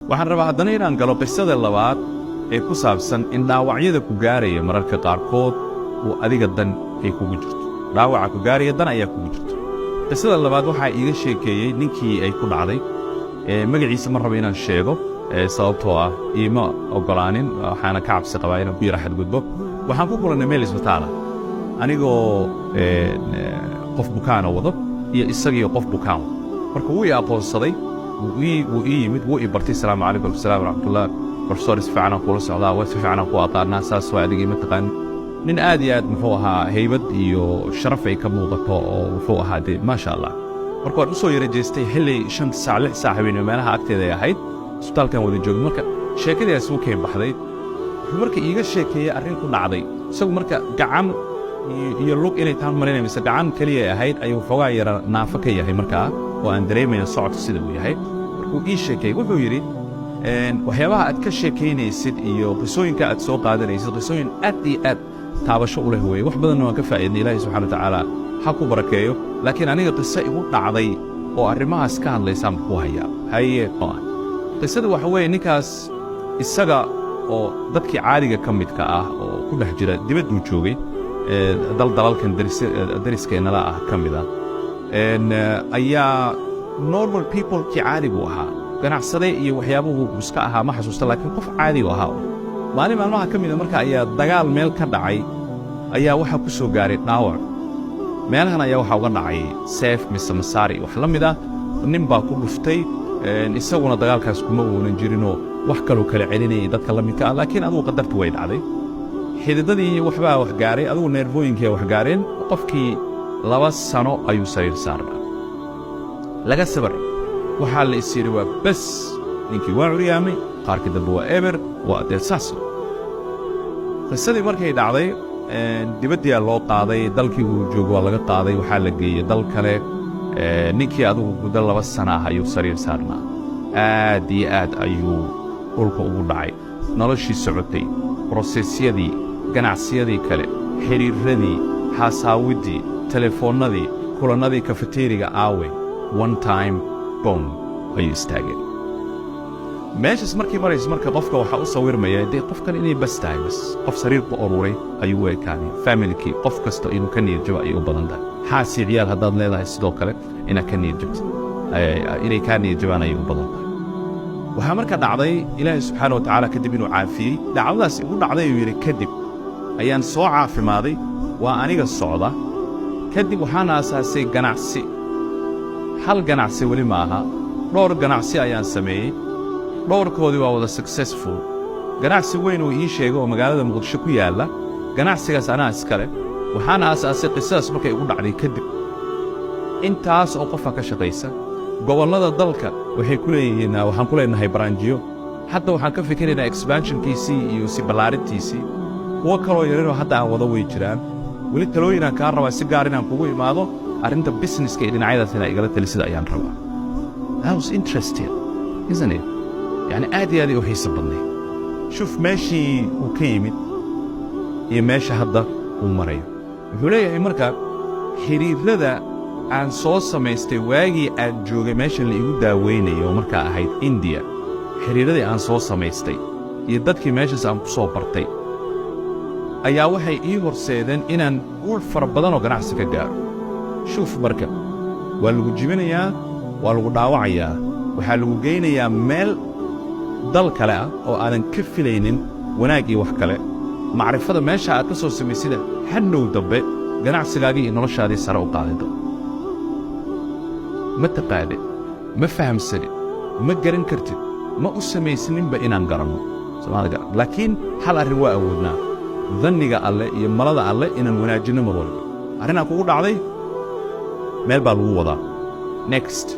waxaan rabaa haddana inaan galo qisada labaad ee ku saabsan in dhaawacyada ku gaaraya mararka qaarkood oo adiga dan ay kugu jirto. dhaawaca ku gaaraya dan ayaa kugu jirto. qisada labaad waxaa iiga sheekeeyey ninkii ay ku dhacday magaciisa ma rabo inaan sheego sababtoo ah iima ogolaanin waxaana ka cabsi qabaa inaan ku yara xadgudbo. waxaan ku kulannay meel isbitaala anigoo qof bukaana wado iyo isagiyo qof bukaan marka wuu i aqoonsaday wuu ii yimid wuu i bartay asalaamu calaykum asalaam waraxmatullah professor si fiican aan kula socdaa waa si fiican aan ku aqaanaa saas waa adigii ma taqaan nin aad iyo aad muxuu ahaa haybad iyo sharaf ay ka muuqato oo muxuu ahaa dee maasha allah marka waan u soo yara jeestay xilli 5 saac 6 saac habeenimo meelaha agteeda ay ahayd isbitaalkan wada joogay marka sheekadaas uu keen baxday wuxuu marka iiga sheekeeyey arrin ku dhacday isagu marka gacan iyo lug inay taan marinayso gacan kaliya ahayd ayuu xogaa yara naafa ka yahay markaa oo aan dareemayna socodka sida uu yahay markuu ii sheekeeyey wuxuu yidhi waxyaabaha aad ka sheekaynaysid iyo qisooyinka aad soo qaadanaysid qisooyin aad iyo aad taabasho u leh weeye wax badanna waan ka faa'iidnay ilaahay subxana watacaala ha ku barakeeyo laakiin aniga qiso igu dhacday oo arrimahaas ka hadlaysaan ku hayaa haye qisadu waxa weeye ninkaas isaga oo dadkii caadiga ka midka ah oo ku dhex jira dibadduu joogay dalalkan dariskeenala ah ka mida ayaa normal people kii caadigu ahaa ganacsade iyo waxyaabuhu iska ahaa ma xasuusta laakiin qof caadigu ahaa maalin maalmaha ka mida marka ayaa dagaal meel ka dhacay ayaa waxaa ku soo gaaray dhaawac meelahan ayaa waxaa uga dhacay seef mise masaari wax la mid ah nin baa ku dhuftay isaguna dagaalkaas kuma uunan jirinoo wax kaloo kala celinayay dadka la midka ah laakiin adugu qadartu way dhacday xididadii waxbaa wax gaaray adugu neerfooyinkii wax gaareen qofkii 2 sano ayuu sariir saarnaa laga sabaray waxaa la is yidhi waa bas ninkii waa curyaamay qaarkii dambe waa eber waa dee saas qisadii markay dhacday dibaddiyaa loo qaaday dalkii uu joogo waa laga qaaday waxaa la geeyey dal kale ninkii adugu muddo 2 sana ah ayuu sariir saarnaa aad iyo aad ayuu dhulka ugu dhacay noloshii socotay brosesyadii ganacsiyadii kale xidhiirradii xaasaawiddii telefoonnadii kulannadii kafeteriga aawe one time bom ayuu istaageen meeshaas markii maraysa marka qofka waxaa u sawirmaya dee qofkan inay bas tahay bas qof sariir ku ururay ayuu u ekaanay familkii qof kasta inuu ka niyad jabo ayay u badan tahay xaasii ciyaal haddaad leedahay sidoo kale inaad ka niyad jabto inay kaa niyad jabaan ayay u badan tahay waxaa marka dhacday ilaahay subxaana wa tacaala kadib inuu caafiyey dhacdadaas igu dhacday ayuu yidhi kadib ayaan soo caafimaaday waa aniga socda kadib waxaan aasaasay ganacsi hal ganacsi weli ma aha dhowr ganacsi ayaan sameeyey dhowrkoodii waa wada successful ganacsi weyn uu ii sheegay oo magaalada muqdisho ku yaalla ganacsigaas anaa iskale waxaan aasaasay qisadaas markay igu dhacday kadib intaas oo qofka ka shaqaysa gobollada dalka waxay ku leeyihiin waxaan ku leenahay baraanjiyo hadda waxaan ka fikiraynaa expansionkiisii iyo si ballaarintiisii kuwo kaloo yarinoo hadda aan wada way jiraan weli talooyinaan kaa rabaa si gaar inaan kugu imaado arrinta businesska iyo dhinacyadaas inaa igala talisida ayaan rabaa that was interesting isn't it يعني آدي هذه وحيس بدني شوف ماشي وكيمد هي ماشي هذا ومريو وفليه مركب حرير لذا عن صوصة ما يستواجي الجوج ماشي اللي يقول ويني يوم مركب هيد إنديا حرير لذا عن صوصة ما يستي يدك ماشي عن صوبرتي أيا وحي إيغور سيدن إن نقول فربضان وجناح سكجار شوف مركب والوجبين يا والوداوع يا وحلوجين يا مال dal kale ah oo aanan ka filaynin wanaag iyo wax kale macrifada meesha aad ka soo samaysida hadhow dambe ganacsigaagii iyo noloshaadii sare u qaadido ma taqaanid ma fahamsanid ma garan kartid ma u samaysaninba inaan garanno Soomaaliga laakiin hal arrin waa awoodnaa dhanniga alle iyo malada alle inaan wanaajinno mar walba arrinaa kugu dhacday meel baa lagu wadaa next